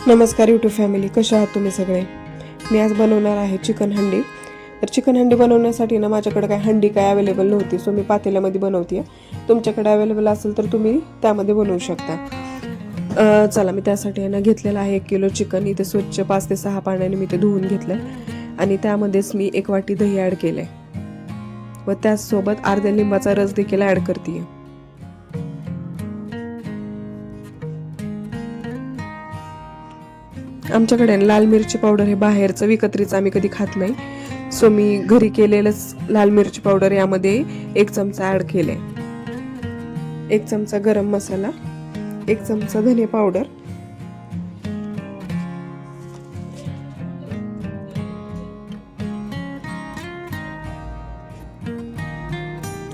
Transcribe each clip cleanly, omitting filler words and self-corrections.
नमस्कार YouTube family, कशा आहात तुम्ही सगळे. मी आज बनवणार आहे चिकन हंडी. तर चिकन हंडी बनवण्यासाठी ना माझ्याकडे काय हंडी काय अवेलेबल नव्हती, सो मी पातेल्यामध्ये बनवते. तुमच्याकडे अवेलेबल असेल तर तुम्ही त्यामध्ये बनवू शकता. चला, मी त्यासाठी ना घेतलेलं आहे 1 किलो चिकन. इथे स्वच्छ 5 ते 6 पाण्याने मी ते धुवून घेतलंय आणि त्यामध्येच मी 1 वाटी दही ॲड केलंय व त्याचसोबत अर्ध्या लिंबाचा रस देखील ॲड करते. आमच्याकडे लाल मिरची पावडर हे बाहेरचं विकत्रीचं आम्ही कधी खात नाही, सो मी घरी केलेलंच लाल मिरची पावडर यामध्ये 1 चमचा ॲड केले. 1 चमचा गरम मसाला, 1 चमचा धने पावडर,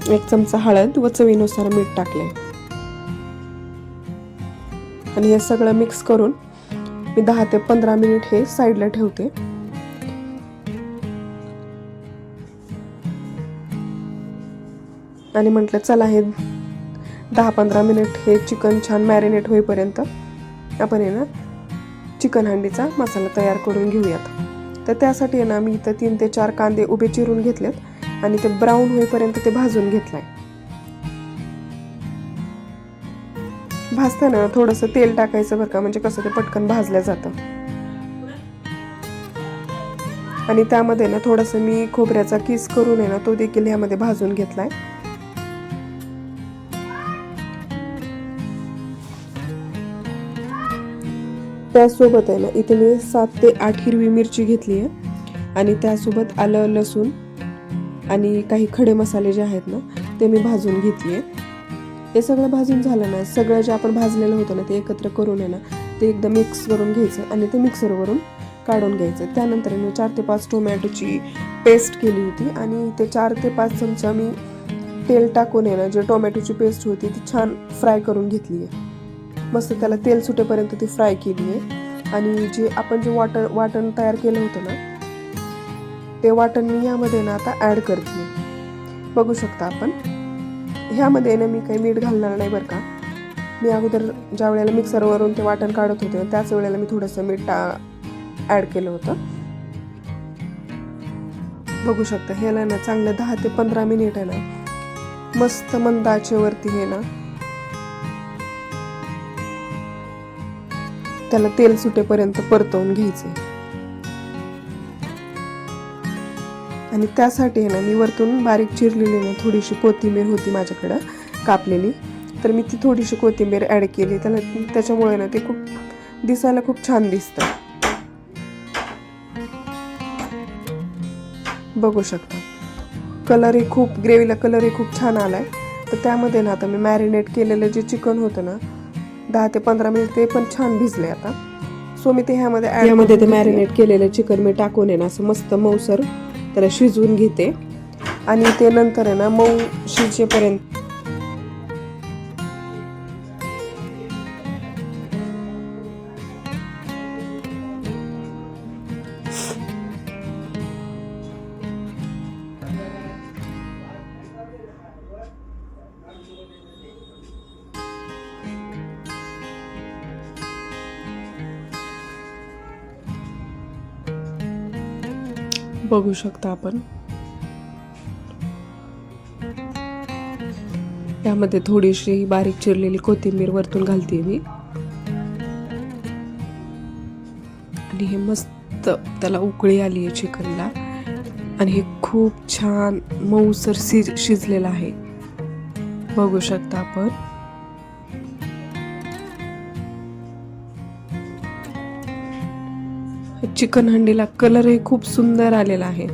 1 चमचा हळद व चवीनुसार मीठ टाकले आणि हे सगळं मिक्स करून मी 10 ते 15 मिनिट हे साईडला ठेवते. आणि म्हटलं चला हे 10-15 मिनिट हे चिकन छान मॅरिनेट होईपर्यंत आपण आहे ना चिकन हंडीचा मसाला तयार करून घेऊयात. तर त्यासाठी आहे ना मी इथं 3 ते 4 कांदे उभे चिरून घेतलेत आणि ते ब्राऊन होईपर्यंत ते भाजून घेतलाय. भाजताना थोडंसं तेल टाकायचं बरं का, म्हणजे कसं ते पटकन भाजलं जातं. आणि त्यामध्ये ना थोडंसं मी खोबऱ्याचा किस करून आहे ना तो देखील यामध्ये भाजून घेतलाय. त्यासोबत आहे ना इथे मी 7 ते 8 हिरवी मिरची घेतली आहे आणि त्यासोबत आलं, लसूण आणि काही खडे मसाले जे आहेत ना ते मी भाजून घेतले. हे सगळं भाजून झालं ना, सगळं जे आपण भाजलेलं होतं ना ते एकत्र करून आहे ना ते एकदम मिक्स करून घ्यायचं आणि ते मिक्सरवरून काढून घ्यायचं. त्यानंतर मी 4 ते 5 टोमॅटोची पेस्ट केली होती आणि ते 4 ते 5 चमचा मी तेल टाकून आहे ना जे टोमॅटोची पेस्ट होती ती छान फ्राय करून घेतली आहे. मस्त त्याला तेल सुटेपर्यंत ती फ्राय केली आहे. आणि जे आपण जे वाटण तयार केलं होतं ना ते वाटण मी यामध्ये ना आता ॲड करते. बघू शकता आपण ह्यामध्ये ना मी काही मीठ घालणार नाही बरं का. मी अगोदर ज्या वेळेला मिक्सरवरून ते वाटण काढत होते त्याच वेळेला मी थोडंसं मीठ ॲड केलं होतं. बघू शकता ह्याला ना चांगलं 10 ते 15 मिनिट आहे ना मस्त मंद आचेवरती हे ना त्याला तेल सुटेपर्यंत परतवून घ्यायचे. आणि त्यासाठी आहे ना मी वरतून बारीक चिरलेली ना थोडीशी कोथिंबीर होती माझ्याकडं कापलेली, तर मी ती थोडीशी कोथिंबीर ॲड केली. त्याच्यामुळे ना ते खूप दिसायला खूप छान दिसतं. बघू शकता कलरही खूप ग्रेव्हीला कलरही खूप छान आलाय. तर त्यामध्ये ना आता मी मॅरिनेट केलेलं जे चिकन होतं ना 10 ते 15 मिनिट ते पण छान भिजले आता. सो मी ते ह्यामध्ये ते मॅरिनेट केलेलं चिकन मी टाकून आहे ना असं मस्त मऊसर त्याला शिजवून घेते आणि ते नंतर आहे ना मऊ शिजेपर्यंत बघू शकता आपण त्यामध्ये थोडीशी बारीक चिरलेली कोथिंबीर वरतून घालते मी आणि हे मस्त त्याला उकळी आली आहे चिकनला आणि हे खूप छान मऊसर शिजलेलं आहे. बघू शकता आपण चिकन हंडीला कलर हे खूप सुंदर आलेला आहे.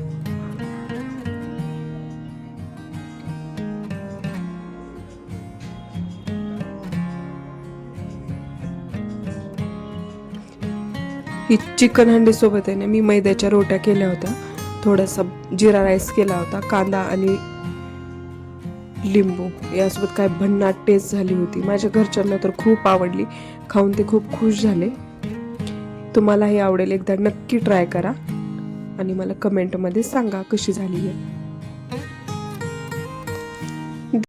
ही चिकन हंडी सोबत आहे ना मी मैद्याच्या रोट्या केल्या होत्या, थोडासा जिरा राईस केला होता, कांदा आणि लिंबू यासोबत काय भन्नाट टेस्ट झाली होती. माझ्या घरच्यांना तर खूप आवडली, खाऊन ते खूप खुश झाले. तुम्हालाही आवडेल, एकदा नक्की ट्राय करा आणि मला कमेंटमध्ये सांगा कशी झाली आहे.